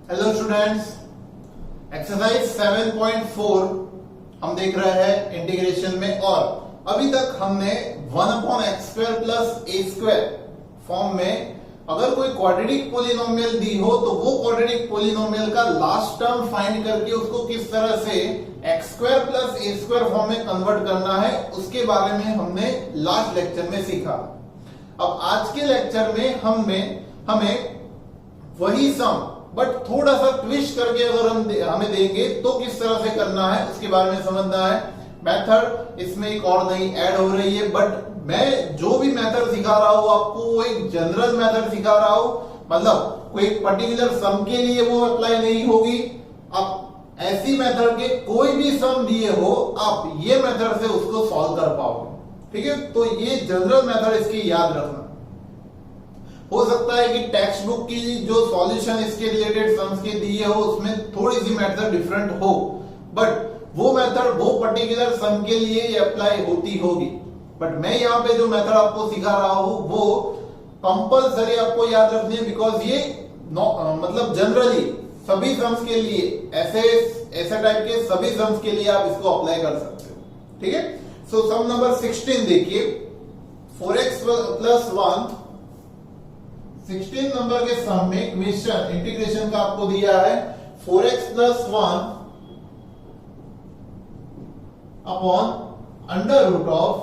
Hello students, exercise 7.4 हम देख रहे हैं इंटीग्रेशन में। और अभी तक हमने 1/x² प्लस a² फॉर्म में अगर कोई क्वाड्रेटिक पोलिनोमियल दी हो तो वो क्वाड्रेटिक पोलिनोमियल का लास्ट टर्म फाइंड करके उसको किस तरह से x² प्लस a² फॉर्म में कन्वर्ट करना है उसके बारे में हमने लास्ट लेक्चर में सीखा। अब आज के लेक्चर में हमें वही सम बट थोड़ा सा ट्विस्ट करके अगर हमें देंगे तो किस तरह से करना है उसके बारे में समझना है। मेथड इसमें एक और नई ऐड हो रही है, बट मैं जो भी मेथड सिखा रहा हूं आपको वो एक जनरल मेथड सिखा रहा हूं, मतलब कोई पर्टिकुलर सम के लिए वो अप्लाई नहीं होगी। आप ऐसी मेथड के कोई भी सम दिए हो आप ये मेथड से उसको सॉल्व कर पाओगे, ठीक है। तो ये जनरल मेथड इसकी याद रखना। हो सकता है कि टेक्स्ट बुक की जो सॉल्यूशन इसके रिलेटेड सम्स के दिए हो उसमें थोड़ी सी मेथड डिफरेंट हो, बट वो मेथड वो पर्टिकुलर सम के लिए ये अप्लाई होती होगी। बट मैं यहाँ पे जो मेथड आपको सिखा रहा हूं वो कंपलसरी आपको याद रखनी है, बिकॉज ये मतलब जनरली सभी सम्स के लिए ऐसे टाइप के सभी सम्स के लिए आप इसको अप्लाई कर सकते हो, ठीक है। सो सम नंबर 16 देखिए, 4x प्लस 1 16 नंबर के सम में क्वेश्चन इंटीग्रेशन का आपको दिया है 4x plus 1 upon under root of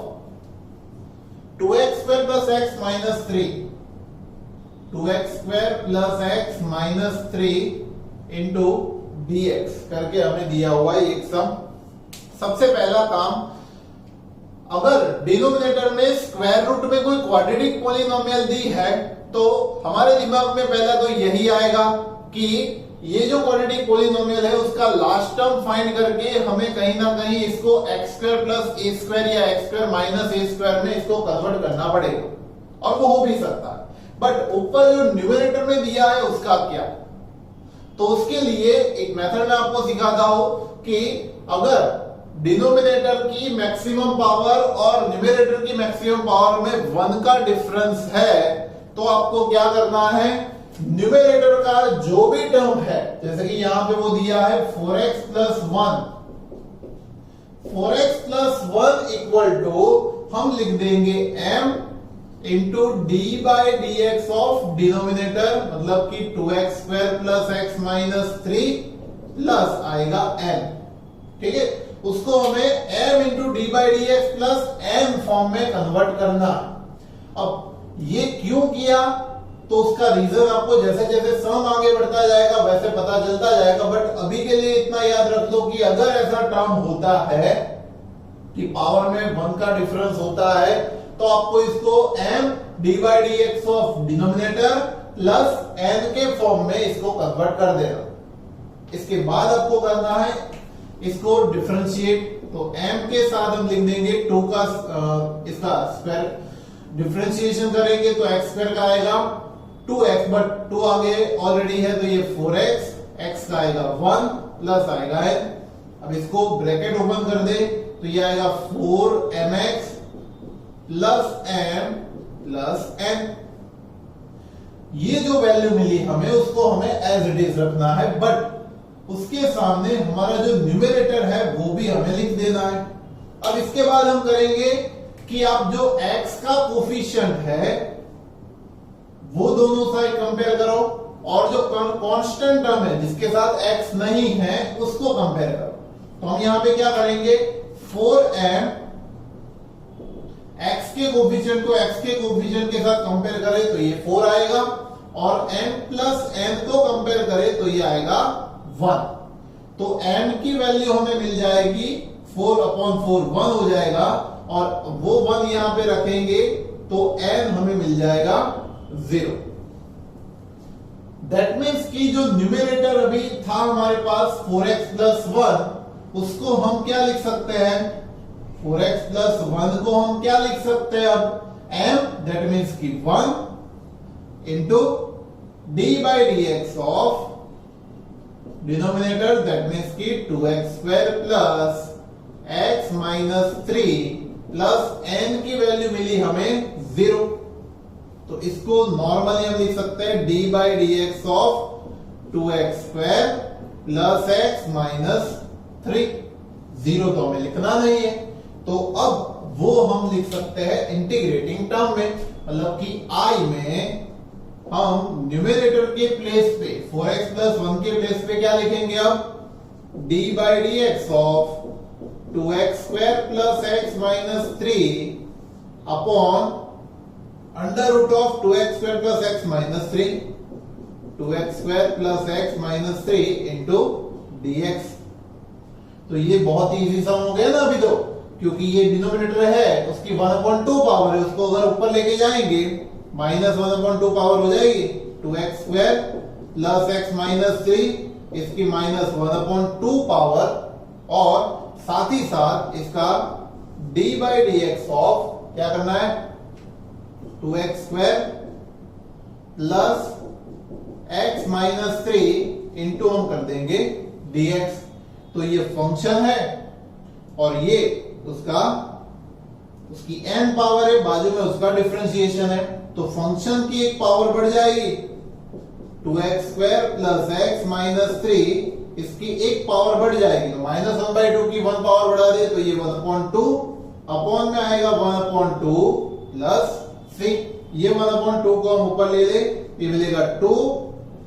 2x square plus x minus 3 2x square plus x minus 3 into dx करके हमें दिया हुआ है एक सम। सबसे पहला काम, अगर डिनोमिनेटर में स्क्वायर रूट में कोई क्वाड्रेटिक पॉलिनोमियल दी है तो हमारे दिमाग में पहला तो यही आएगा कि ये जो क्वाड्रेटिक पॉलिनोमियल है उसका लास्ट टर्म फाइंड करके हमें कहीं ना कहीं इसको x² प्लस a² या x² माइनस a² में इसको कन्वर्ट करना पड़ेगा, और वो हो भी सकता है। बट ऊपर जो न्यूमरेटर में दिया है उसका क्या, तो उसके लिए एक मेथड मैं आपको सिखाता हूं कि अगर डिनोमिनेटर की मैक्सिमम पावर और न्यूमरेटर की मैक्सिमम पावर में 1 का डिफरेंस है तो आपको क्या करना है, न्यूमरेटर का जो भी टर्म है, जैसे कि यहां पे वो दिया है 4x प्लस 1 इक्वल टू हम लिख देंगे m into d by d x of denominator, मतलब कि 2x square plus x minus 3 plus आएगा m, ठीक है। उसको हमें m into d by d x plus m form में कन्वर्ट करना। अब ये क्यों किया तो उसका रीजन आपको जैसे जैसे सम आगे बढ़ता जाएगा वैसे पता चलता जाएगा, बट अभी के लिए इतना याद रख लो कि अगर ऐसा टर्म होता है कि पावर में 1 का डिफरेंस होता है तो आपको इसको m D by d x of denominator plus n के फॉर्म में इसको कन्वर्ट कर देना। इसके बाद आपको करना है इसको डिफरेंशिएट, तो m के साथ हम लिख देंगे 2 का इसका स्क्वायर, डिफरेंशिएशन करेंगे तो x² का आएगा 2x, बट 2 आगे ऑलरेडी है तो ये 4x, x का आएगा 1 प्लस आएगा n। अब इसको ब्रैकेट ओपन कर दे तो ये आएगा 4mx plus m plus n। ये जो वैल्यू मिली हमें उसको हमें एज इट इज रखना है, बट उसके सामने हमारा जो न्यूमरेटर है वो भी हमें लिख देना है। अब इसके बाद हम करेंगे कि आप जो x का कोफिशिएंट है वो दोनों साइड कंपेयर करो और जो कांस्टेंट टर्म है जिसके साथ x नहीं है उसको कंपेयर करो। तो हम यहां पे क्या करेंगे, 4m x के कोफिशिएंट को x के कोफिशिएंट के साथ कंपेयर करें तो ये 4 आएगा, और m प्लस n को कंपेयर करें तो ये आएगा 1। तो m की वैल्यू हमें मिल जाएगी 4/4 1 हो जाएगा, और वो 1 यहां पे रखेंगे तो n हमें मिल जाएगा 0। दैट मीन्स कि जो न्यूमरेटर अभी था हमारे पास 4x प्लस 1 उसको हम क्या लिख सकते हैं, 4x प्लस 1 को हम क्या लिख सकते हैं अब m, दैट मीन्स कि 1 into d by d x of denominator, that means कि 2x square plus x minus 3 plus n की वैल्यू मिली हमें 0। तो इसको नॉर्मली हम लिख सकते हैं D by d x of 2x² plus x minus 3। 0 तो हमें लिखना नहीं है, तो अब वो हम लिख सकते हैं इंटीग्रेटिंग टर्म में, मतलब कि I में हम न्यूमेरेटर के प्लेस पे 4x प्लस 1 के प्लेस पे क्या लिखेंगे अब, d by d x of 2x² plus x minus 3 upon under root of 2x² plus x minus 3, 2x² plus x minus 3 into dx। तो ये बहुत इजी सम हो गया ना अभी तो, क्योंकि ये डिनोमिनेटर है उसकी 1/2 पावर है, उसको अगर ऊपर लेके जाएंगे माइनस 1/2 पावर हो जाएगी, 2x² प्लस x माइनस 3 इसकी माइनस 1/2 पावर, और साथ ही साथ इसका d by d x of क्या करना है, 2x² plus x minus 3 into हम कर देंगे dx। तो ये फंक्शन है और ये उसकी n पावर है, बाजू में उसका डिफरेंशिएशन है, तो फंक्शन की एक पावर बढ़ जाएगी, 2x² प्लस x माइनस 3 इसकी एक पावर बढ़ जाएगी, तो -1/2 की 1 पावर बढ़ा दे तो ये 1/2 अपॉन में आएगा 1/2 प्लस 3। ये 1/2 को हम ऊपर ले ले, ये मिलेगा 2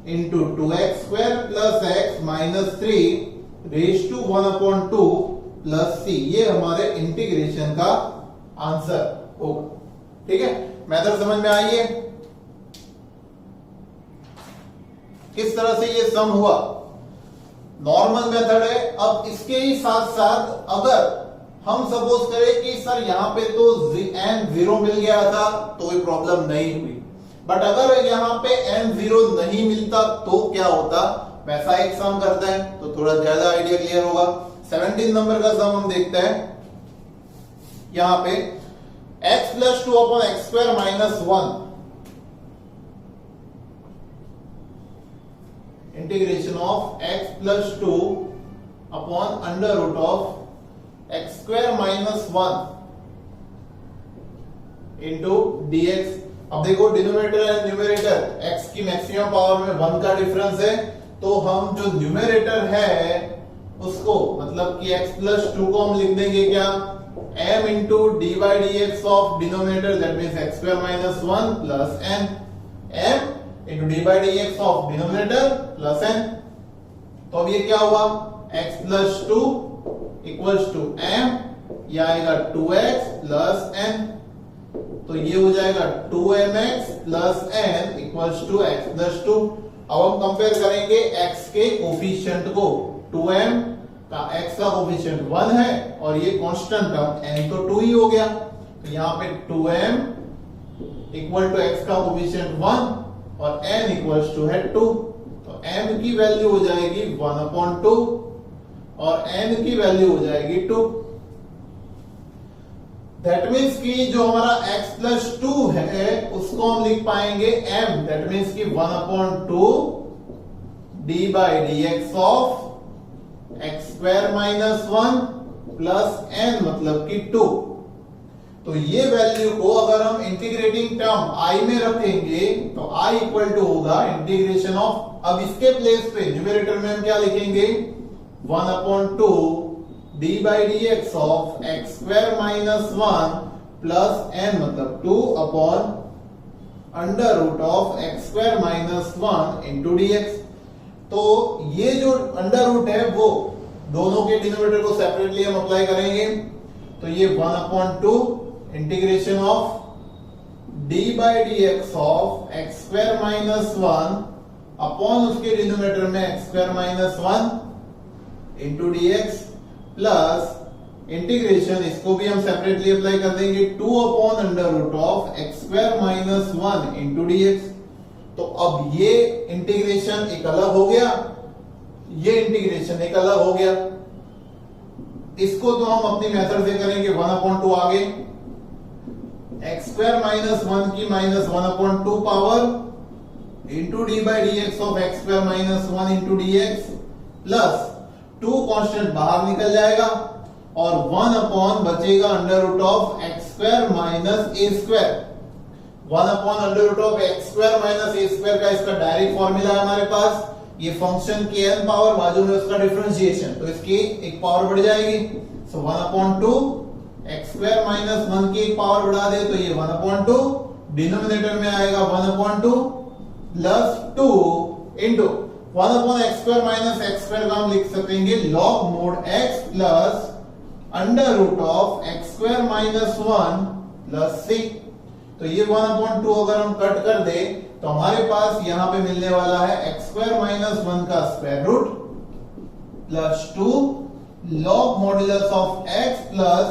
into 2x² plus x minus 3 raise to 1/2 plus c। ये हमारे इंटीग्रेशन का आंसर होगा। ठीक है, मेथड समझ में आई है किस तरह से ये सम हुआ, नॉर्मल मेथड है। अब इसके ही साथ साथ अगर हम सपोज करें कि सर यहां पे तो n 0 मिल गया था तो कोई प्रॉब्लम नहीं हुई, बट अगर यहां पे n 0 नहीं मिलता तो क्या होता, वैसा एक सम करते हैं तो थोड़ा ज्यादा आइडिया क्लियर होगा। 17 नंबर का सम हम देखते हैं, यहां पे x plus 2 upon x² minus 1 integration of x plus 2 upon under root of x² minus 1 into dx। अब देखो डिनोमिनेटर एंड न्यूमरेटर x की मैक्सिमम पावर में 1 का डिफरेंस है, तो हम जो न्यूमरेटर है उसको मतलब कि x प्लस 2 को हम लिख देंगे क्या, m into d by d x of denominator that means x² minus 1 plus n, m into d by d x of denominator plus n। तो अब ये क्या हुआ, x plus 2 equals to m, यह आएगा 2x प्लस n, तो ये हो जाएगा 2mx plus n equals to x plus 2। अब हम कंपेयर करेंगे x के कोफिशिएंट को, 2m का x का कोफिशिएंट 1 है और ये कांस्टेंट टर्म n तो 2 ही हो गया, तो यहां पे 2m इक्वल टू x का कोफिशिएंट 1 और n इक्वल्स टू है 2, तो m की वैल्यू हो जाएगी 1/2 और n की वैल्यू हो जाएगी 2। दैट मीन्स कि जो हमारा x प्लस 2 है उसको हम लिख पाएंगे m, दैट मीन्स कि 1/2 d by d x of x² minus 1 plus n मतलब कि 2। तो ये वैल्यू को अगर हम इंटीग्रेटिंग टर्म i में रखेंगे तो i इक्वल टू होगा इंटीग्रेशन ऑफ, अब इसके प्लेस पे न्यूमरेटर में हम क्या लिखेंगे, 1/2 d by d x of x² minus 1 plus n मतलब 2 upon under root of x² minus 1 into dx। तो ये जो अंडर रूट है वो दोनों के डिनोमिनेटर को सेपरेटली हम अप्लाई करेंगे, तो ये 1/2 integration of d by d x of x² minus 1 upon उसके डिनोमिनेटर में x² minus 1 into dx plus integration, इसको भी हम सेपरेटली अप्लाई कर देंगे, 2 upon under root of x² minus 1 into dx। तो अब ये इंटीग्रेशन एक अलग हो गया, ये इंटीग्रेशन एक अलग हो गया, इसको तो हम अपनी मेथड से करेंगे 1/2 आगे, x² माइनस 1 की minus 1/2 power into d by d x of x² minus 1 into dx plus 2 constant बाहर निकल जाएगा और 1 अपॉन बचेगा under root of x² minus a², 1 upon under root of x² minus a² का इसका डायरेक्ट फॉर्मूला है हमारे पास, ये फंक्शन के n पावर, बाजू में उसका डिफरेंशिएशन, तो इसकी एक पावर बढ़ जाएगी। सो 1/2 x स्क्वायर माइनस 1 की एक पावर बढ़ा दे तो ये 1/2, डिनोमिनेटर में आएगा 1/2 plus 2 into 1/x square minus x square का हम लिख सकेंगे log mod x plus under root of x square minus 1 plus c। तो ये 1/2 अगर हम कट कर दे तो हमारे पास यहां पे मिलने वाला है x स्क्वायर माइनस 1 का square root plus 2 log modulus of x plus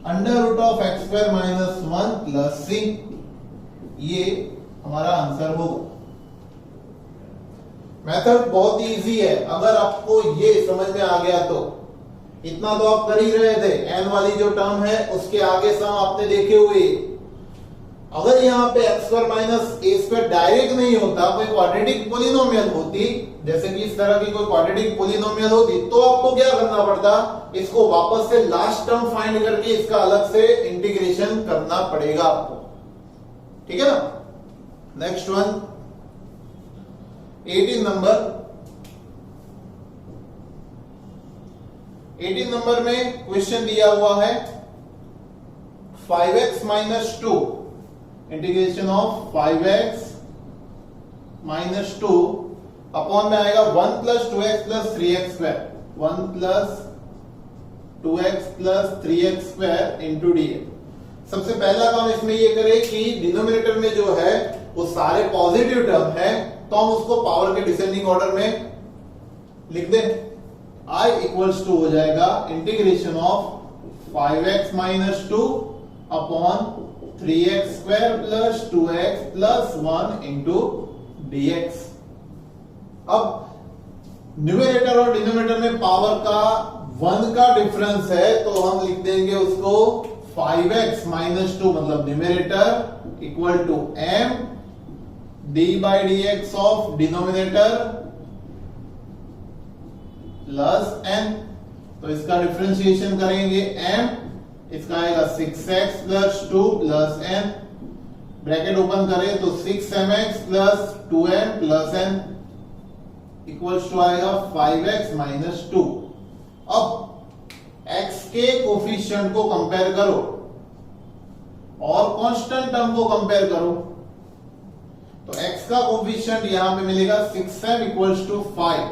under root of x square minus 1 plus c। ये हमारा आंसर होगा। मेथड बहुत इजी है, अगर आपको ये समझ में आ गया तो इतना तो आप कर ही रहे थे। n वाली जो टर्म है उसके आगे सम आपने देखे हुए। अगर यहाँ पे x square minus a square direct नहीं होता, कोई क्वाड्रेटिक पॉलिनोमियल होती, जैसे कि इस तरह की कोई क्वाड्रेटिक पॉलिनोमियल होती, तो आपको क्या करना पड़ता, इसको वापस से लास्ट टर्म फाइंड करके इसका अलग से इंटीग्रेशन करना पड़ेगा आपको। ठीक है ना। नेक्स्ट वन 18 नंबर में क्वेश्चन दिया हुआ है 5x minus 2 integration of 5x minus 2 upon में आएगा 1 plus 2x plus 3x square, 1 plus 2x plus 3x square into dx। सबसे पहला काम इसमें ये करें कि डिनोमिनेटर में जो है वो सारे पॉजिटिव टर्म है, तो हम उसको पावर के डिसेंडिंग ऑर्डर में लिख दें। I इक्वल्स टू हो जाएगा integration of 5x minus 2 upon 3x square plus 2x plus 1 into dx। अब न्यूमरेटर और डिनोमिनेटर में पावर का 1 का डिफरेंस है, तो हम लिख देंगे उसको 5x माइनस 2 मतलब numerator equal to m d by dx of denominator plus n। तो इसका डिफरेंशिएशन करेंगे m, इसका आएगा 6x plus 2 plus n, bracket open करें तो 6mx plus 2m plus n equals to आएगा 5x माइनस 2। अब x के कोफिशिएंट को कंपेयर करो और कांस्टेंट टर्म को कंपेयर करो, तो x का कोफिशिएंट यहां पे मिलेगा 6m इक्वल्स टू 5,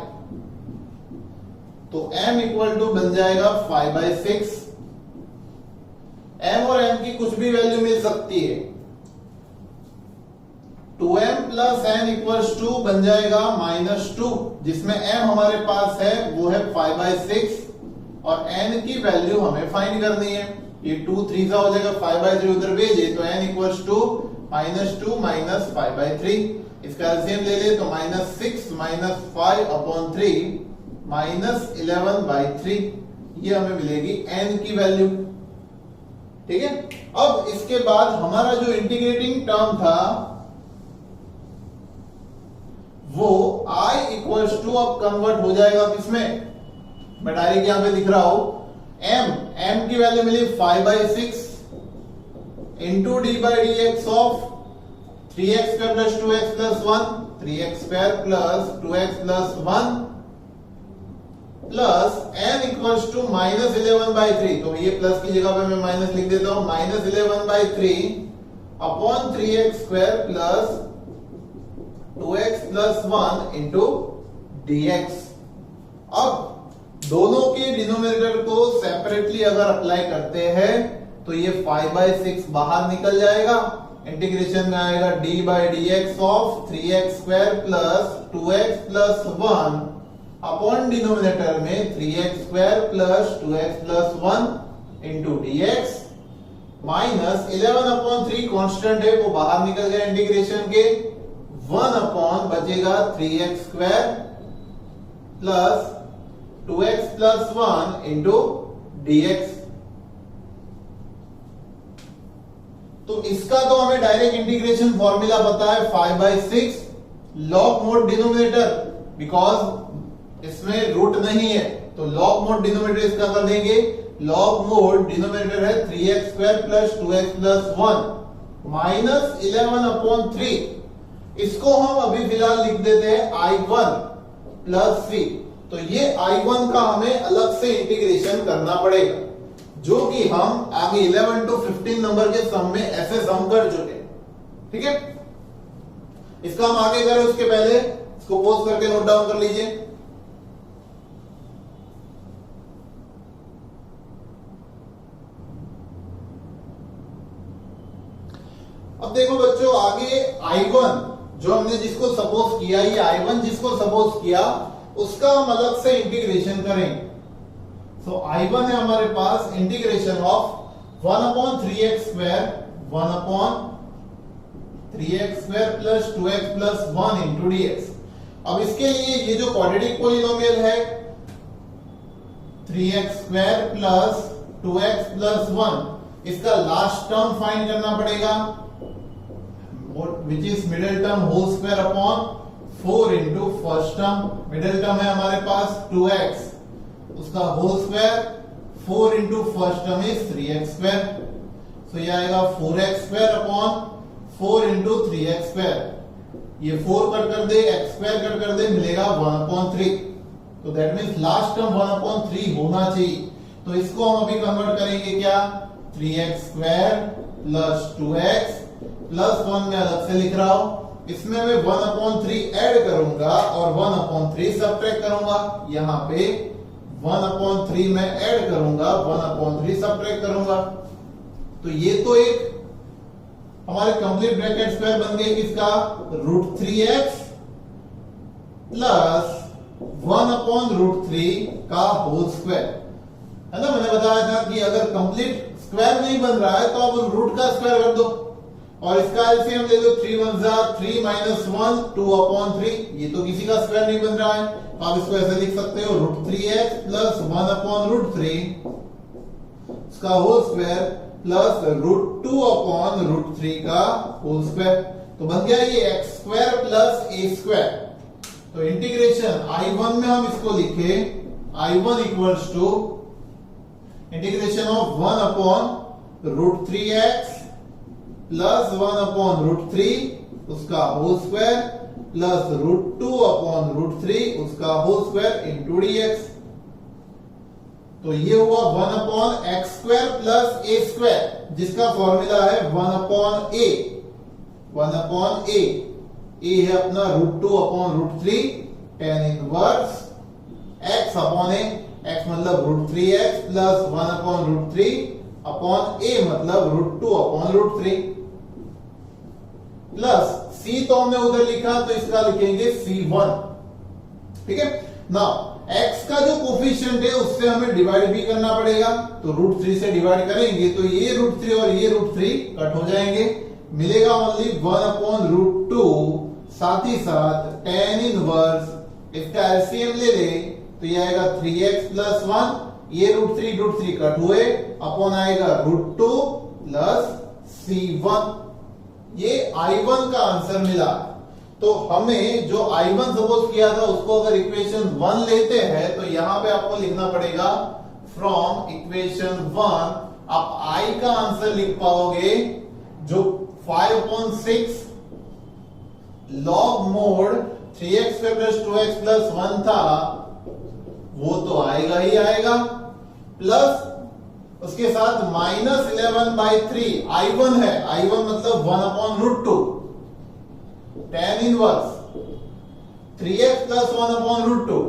तो m इक्वल टू बन जाएगा 5/6। m और m की कुछ भी वैल्यू मिल सकती है। 2m plus n equals to बन जाएगा -2, जिसमें m हमारे पास है वो है 5/6 और n की वैल्यू हमें फाइंड करनी है। ये 2 3 हो जाएगा, 5/3 उधर भेजे तो n इक्वल्स टू -2 माइनस 5/3। इसका एलसीएम ले ले तो -6 माइनस 5 अपॉन 3 -11/3, ये हमें मिलेगी n की वैल्यू। ठीक है। अब इसके बाद हमारा जो इंटीग्रेटिंग टर्म था वो i इक्वल्स टू अब कन्वर्ट हो जाएगा किसमें, मैं डायरेक्ट यहां पे दिख रहा हूं m की वैल्यू मिली 5/6 into d by dx of 3x square plus 2x plus 1, 3x square plus 2x plus 1 plus n equals to -11/3। तो ये प्लस की जगह पे मैं माइनस लिख देता हूं, -11/3 upon 3x square plus 2x plus 1 into dx। अब दोनों के डिनोमिनेटर को सेपरेटली अगर अप्लाई करते हैं तो ये 5/6 बाहर निकल जाएगा, इंटीग्रेशन में आएगा d by dx of 3x square plus 2x plus 1 upon denominator में 3x square plus 2x plus 1 into dx minus 11/3 constant है वो बाहर निकल गया इंटीग्रेशन के, 1 अपॉन बचेगा 3x square plus 2x plus 1 into dx। तो इसका तो हमें डायरेक्ट इंटीग्रेशन फॉर्मूला पता है 5/6 लॉग मोड डिनोमिनेटर, बिकॉज इसमें रूट नहीं है, तो लॉग मोड डिनोमिनेटर इसका कर देंगे। लॉग मोड डिनोमिनेटर है 3x square plus 2x plus 1 minus 11/3। इसको हम अभी फिलहाल लिख देते हैं I1 प्लस सी। तो ये I1 का हमें अलग से इंटीग्रेशन करना पड़ेगा, जो कि हम आगे 11 to 15 नंबर के सम में ऐसे सम कर चुके। ठीक है, इसका हम आगे करें उसके पहले इसको पॉज करके नोट डाउन कर लीजिए। अब देखो बच्चों, आगे I1 जो हमने जिसको सपोज किया, ये I1 जिसको सपोज किया उसका हम अलग से इंटीग्रेशन करेंगे। सो I1 है हमारे पास integration of 1/3x square 1/3x square plus 2x plus 1 into dx। अब इसके लिए ये जो क्वाड्रेटिक पॉलिनोमियल है 3x square plus 2x plus 1, इसका लास्ट टर्म फाइंड करना पड़ेगा, which is middle term whole square upon 4 into first term। middle term है हमारे पास 2x, उसका whole square 4 into first term is 3x square। so ये आएगा 4x square upon 4 into 3x square। ये 4 cut कर दे, x square cut कर दे, मिलेगा 1/3। तो दैट मीन्स लास्ट टर्म 1/3 होना चाहिए। तो इसको हम अभी कन्वर्ट करेंगे क्या, 3x square plus 2x plus 1 में अलग से लिख रहा हूं, इसमें मैं 1/3 ऐड करूंगा और 1/3 सब्ट्रैक्ट करूंगा। यहां पे 1/3 में ऐड करूंगा, 1/3 सब्ट्रैक्ट करूंगा। तो ये तो एक हमारे कंप्लीट ब्रैकेट स्क्वायर बन गए किसका, √3x प्लस 1/√3 का होल स्क्वायर, है ना। मैंने बताया था कि अगर कंप्लीट स्क्वायर नहीं बन रहा है तो आप रूट का स्क्वायर कर दो और इसका एलसीएम ले लो, 3 1 जा 3 - 1 2/3। ये तो किसी का स्क्वायर नहीं बन रहा है, तो आप इसको ऐसे लिख सकते हो √3x प्लस 1/√3 इसका होल स्क्वायर प्लस √2/√3 का होल स्क्वायर। तो बन गया ये x square plus a square. तो इंटीग्रेशन I1 में हम इसको लिखे I1 equals to integration of 1/√3x plus 1/√3 उसका होल स्क्वायर प्लस √2/√3 उसका होल स्क्वायर इंटू dx। तो ये हुआ 1/x square plus a square, जिसका फॉर्मूला है 1/a। 1/a a है अपना √2/√3 tan inverse x upon a। x मतलब √3x प्लस 1/√3 अपॉन a मतलब √2/√3 प्लस c तो हमने उधर लिखा तो इसका लिखेंगे c1। ठीक है ना। x का जो कोफिशिएंट है उससे हमें डिवाइड भी करना पड़ेगा, तो √3 से डिवाइड करेंगे तो ये √3 और ये √3 कट हो जाएंगे, मिलेगा ओनली 1/√2। साथ ही साथ tan इनवर्स इसका एलसीएम ले ले तो ये आएगा 3x प्लस 1, ये √3 कट हुए अपॉन आएगा √2 प्लस c1। ये I1 का आंसर मिला। तो हमें जो I1 सपोज किया था उसको अगर इक्वेशन 1 लेते हैं तो यहां पे आपको लिखना पड़ेगा फ्रॉम इक्वेशन 1 आप I का आंसर लिख पाओगे जो 5/6 log mod 3x plus 2x plus 1 था, वो तो आएगा ही आएगा, प्लस उसके साथ -11/3 I1 है। I1 मतलब 1/√2 tan inverse 3x plus 1/√2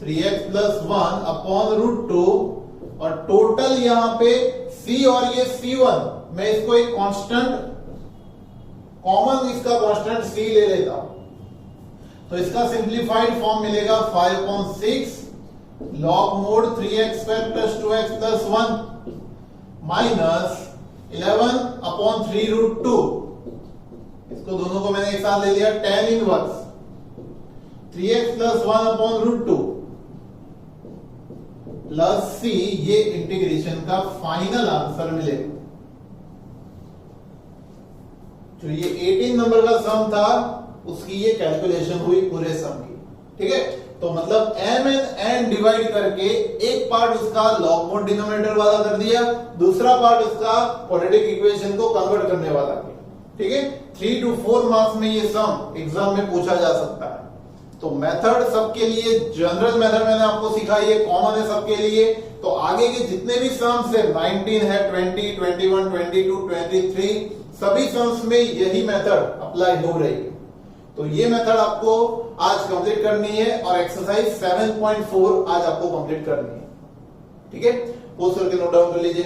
3x plus 1/√2 और टोटल यहां पे c और ये c1 मैं इसको एक कांस्टेंट कॉमन इसका कांस्टेंट c ले लेता हूं तो इसका सिंप्लीफाइड फॉर्म मिलेगा 5/6 log mod 3x square plus 2x plus 1 minus 11/3√2। इसको दोनों को मैंने एक साथ ले लिया tan inverse 3x plus 1/√2 plus c। ये इंटीग्रेशन का फाइनल आंसर मिलेगा। जो ये 18 नंबर का सम था उसकी ये कैलकुलेशन हुई पूरे सम की। ठीक है, तो मतलब m एंड n डिवाइड करके एक पार्ट उसका लॉग मोड डिनोमिनेटर वाला कर दिया, दूसरा पार्ट उसका क्वाड्रेटिक इक्वेशन को कन्वर्ट करने वाला किया। ठीक है, 3 to 4 मार्क्स में ये सम एग्जाम में पूछा जा सकता है। तो मेथड सबके लिए जनरल मेथड मैंने आपको सिखाई है, कॉमन है सबके लिए। तो आगे के जितने भी सम्स है 19 है, 20, 21, 22, 23 सभी सम्स में यही मेथड अप्लाई हो रही है। तो ये मेथड आपको आज कंप्लीट करनी है और एक्सरसाइज 7.4 आज आपको कंप्लीट करनी है। ठीक है, पोस्ट करके नोट डाउन कर लीजिए।